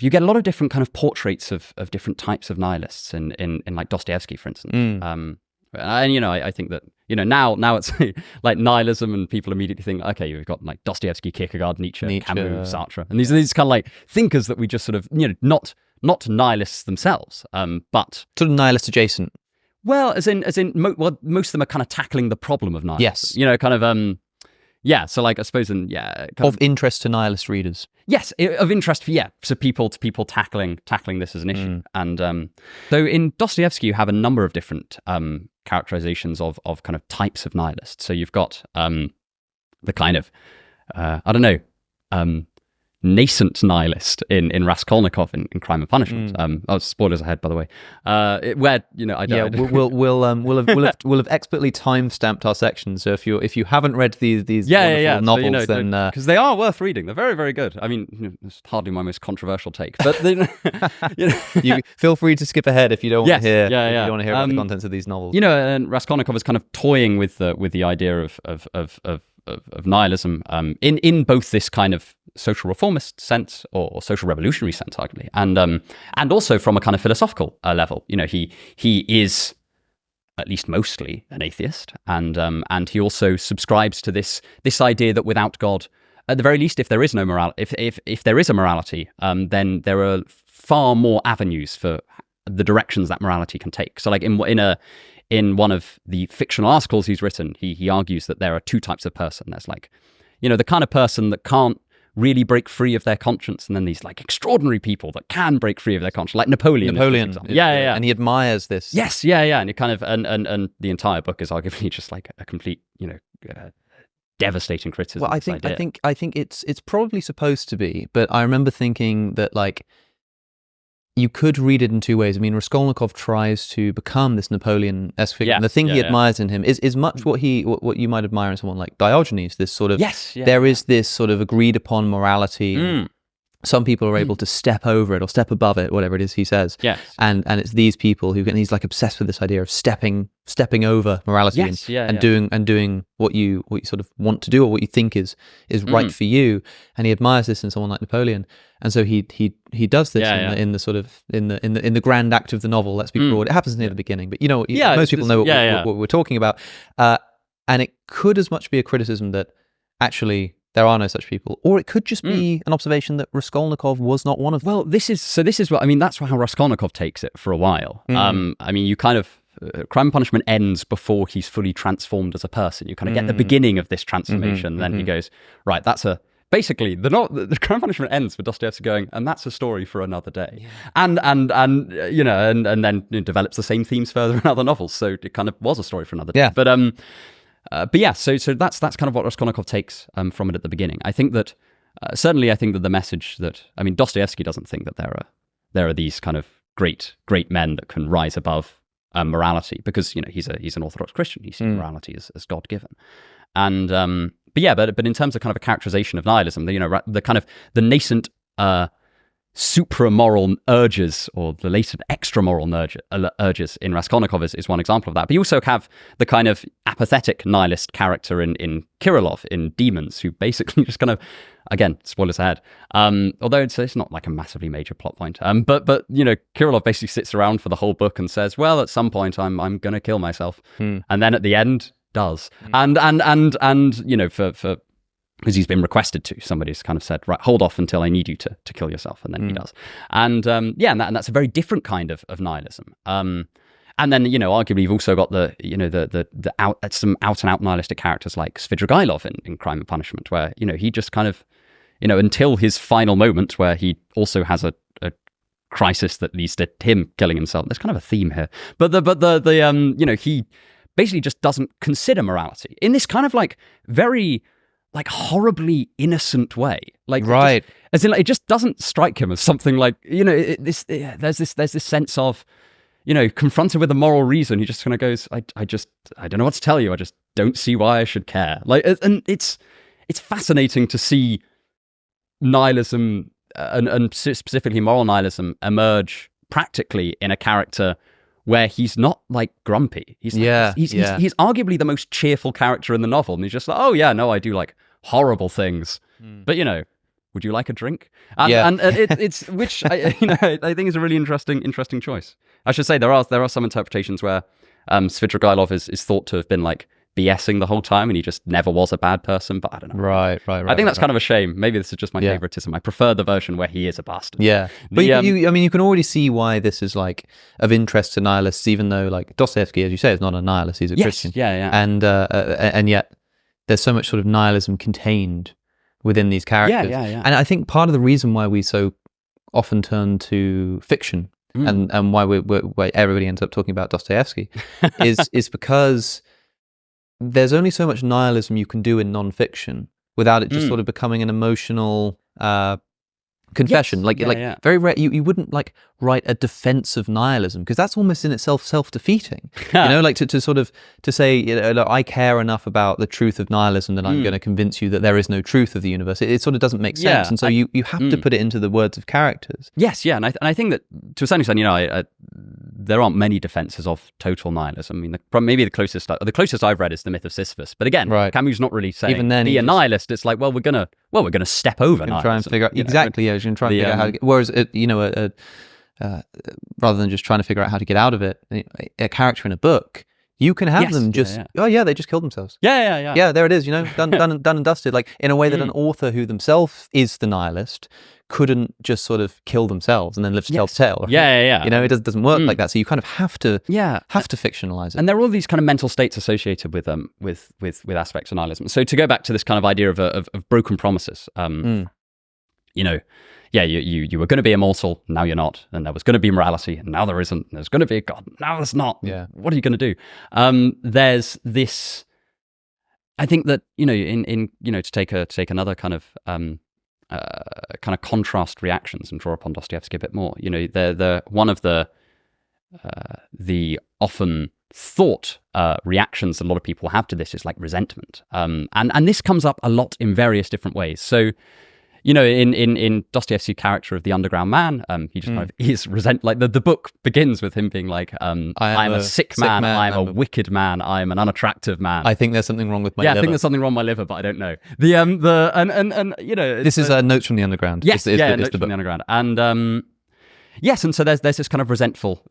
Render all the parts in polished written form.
you get a lot of different kind of portraits of different types of nihilists in like Dostoevsky, for instance. And I think that now it's like nihilism, and people immediately think, okay, you've got like Dostoevsky, Kierkegaard, Nietzsche, Camus, Sartre, and these kind of like thinkers that we just sort of not nihilists themselves, but sort of nihilist adjacent. Well, most of them are kind of tackling the problem of nihilism. Yes, kind of. Yeah, so like I suppose of interest to nihilist readers. Yes, of interest for people tackling this as an issue. And so in Dostoevsky you have a number of different characterizations of kind of types of nihilists. So you've got the kind of nascent nihilist in Raskolnikov in Crime and Punishment. Spoilers ahead, by the way. We'll have expertly time-stamped our sections. So if you haven't read these wonderful novels, then because they are worth reading, they're very, very good. I mean, it's hardly my most controversial take, but you feel free to skip ahead if you don't want to hear. You don't want to hear about the contents of these novels. And Raskolnikov is kind of toying with the idea of nihilism in both this kind of social reformist sense or social revolutionary sense, arguably, and also from a kind of philosophical level. He is at least mostly an atheist, and he also subscribes to this idea that without God, at the very least, if there is no morality, if there is a morality, then there are far more avenues for the directions that morality can take. So, like in one of the fictional articles he's written, he argues that there are two types of person. There's like, the kind of person that can't really break free of their conscience, and then these like extraordinary people that can break free of their conscience, like Napoleon. Yeah. And he admires this. Yes, yeah. And he kind of and the entire book is arguably just like a complete, devastating criticism. Well, I think it's probably supposed to be, but I remember thinking that like, you could read it in two ways. I mean, Raskolnikov tries to become this Napoleon-esque figure. And the thing he admires in him is much what you might admire in someone like Diogenes, this sort of, there is this sort of agreed upon morality. Some people are able to step over it or step above it, whatever it is he says. Yes. And it's these people who he's like obsessed with this idea of stepping over morality and doing what you sort of want to do or what you think is right for you. And he admires this in someone like Napoleon. And so he does this in the sort of in the grand act of the novel. Let's be broad. It happens near the beginning, but most people know what we're talking about. And it could as much be a criticism that actually there are no such people, or it could just be an observation that Raskolnikov was not one of them. Well, this is what I mean. That's how Raskolnikov takes it for a while. I mean, you kind of Crime and Punishment ends before he's fully transformed as a person. You kind of get the beginning of this transformation. Then he goes, right, basically, the Crime and Punishment ends with Dostoevsky going, and that's a story for another day, and then develops the same themes further in other novels. So it kind of was a story for another day. But yeah, so that's kind of what Raskolnikov takes from it at the beginning. I think that certainly the message that Dostoevsky doesn't think that there are these kind of great men that can rise above morality, because he's an Orthodox Christian. He sees morality as God given, and but in terms of kind of a characterization of nihilism, the kind of the nascent supramoral urges or the latent extramoral urges in Raskolnikov is one example of that. But you also have the kind of apathetic nihilist character in Kirillov in Demons, who basically just kind of, again, spoilers ahead, although it's not like a massively major plot point, but Kirillov basically sits around for the whole book and says, well, at some point I'm going to kill myself, and then at the end does, and for because he's been requested to. Somebody's kind of said, right, hold off until I need you to kill yourself, and then he does. And and that's a very different kind of nihilism. And then arguably you've also got some out and out nihilistic characters like Svidrigailov in Crime and Punishment, where he just kind of until his final moment where he also has a crisis that leads to him killing himself. There's kind of a theme here, but he basically just doesn't consider morality in this kind of like very like horribly innocent way, like right, it just doesn't strike him as something like there's this sense of confronted with a moral reason, he just kind of goes, I don't know what to tell you, I just don't see why I should care. Like, and it's fascinating to see nihilism and specifically moral nihilism emerge practically in a character where he's not like grumpy. He's arguably the most cheerful character in the novel, and he's just like, oh yeah, no, I do like horrible things, but Would you like a drink? And it's which I think is a really interesting choice. I should say there are some interpretations where Svidrigailov is thought to have been like BSing the whole time, and he just never was a bad person. But I don't know. Right. I think that's kind of a shame. Maybe this is just my favoritism. I prefer the version where he is a bastard. Yeah, but you can already see why this is like of interest to nihilists, even though like Dostoevsky, as you say, is not a nihilist; he's a Christian. Yeah. And yet there's so much sort of nihilism contained within these characters. Yeah. And I think part of the reason why we so often turn to fiction and why why everybody ends up talking about Dostoevsky is because there's only so much nihilism you can do in non-fiction without it just sort of becoming an emotional confession. Very rare. You wouldn't like write a defense of nihilism because that's almost in itself self-defeating. Like to say, I care enough about the truth of nihilism that I'm going to convince you that there is no truth of the universe. It sort of doesn't make sense, and so you have to put it into the words of characters. Yes, yeah, and I think that to a certain extent, there aren't many defenses of total nihilism. I mean, maybe the closest I've read is the myth of Sisyphus. But again, Camus not really saying even then be a nihilist. It's like, well, we're gonna step over nihilism. Try and figure out exactly. Yeah, you can try and figure out how to get. Whereas, rather than just trying to figure out how to get out of it, a character in a book, you can have them just they just killed themselves. Yeah, there it is. Done and dusted. Like in a way that an author who themselves is the nihilist couldn't just sort of kill themselves and then live to tell the tale. Right? Yeah. It doesn't work like that. So you kind of have to fictionalize it. And there are all these kind of mental states associated with aspects of nihilism. So to go back to this kind of idea of broken promises, you were going to be immortal, now you're not, and there was going to be morality, and now there isn't. There's going to be a God, now there's not. Yeah. What are you going to do? There's this. I think that to take another kind of contrast reactions and draw upon Dostoevsky a bit more. The one of the often thought reactions that a lot of people have to this is like resentment, and this comes up a lot in various different ways. So. In Dostoevsky's character of the underground man, he just kind of is like the book begins with him being like, I'm a sick man, I'm a wicked man, I'm an unattractive man. I think there's something wrong with my liver. I think there's something wrong with my liver, but I don't know. This is Notes from the Underground. Yes, Notes from the Underground. And yes, and so there's this kind of resentful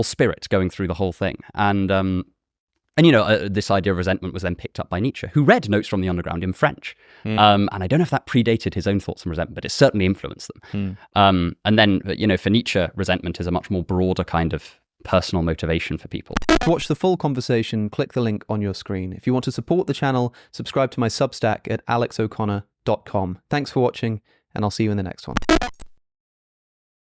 spirit going through the whole thing. And this idea of resentment was then picked up by Nietzsche, who read Notes from the Underground in French. And I don't know if that predated his own thoughts on resentment, but it certainly influenced them. And then, for Nietzsche, resentment is a much more broader kind of personal motivation for people. To watch the full conversation, click the link on your screen. If you want to support the channel, subscribe to my Substack at alexoconnor.com. Thanks for watching, and I'll see you in the next one.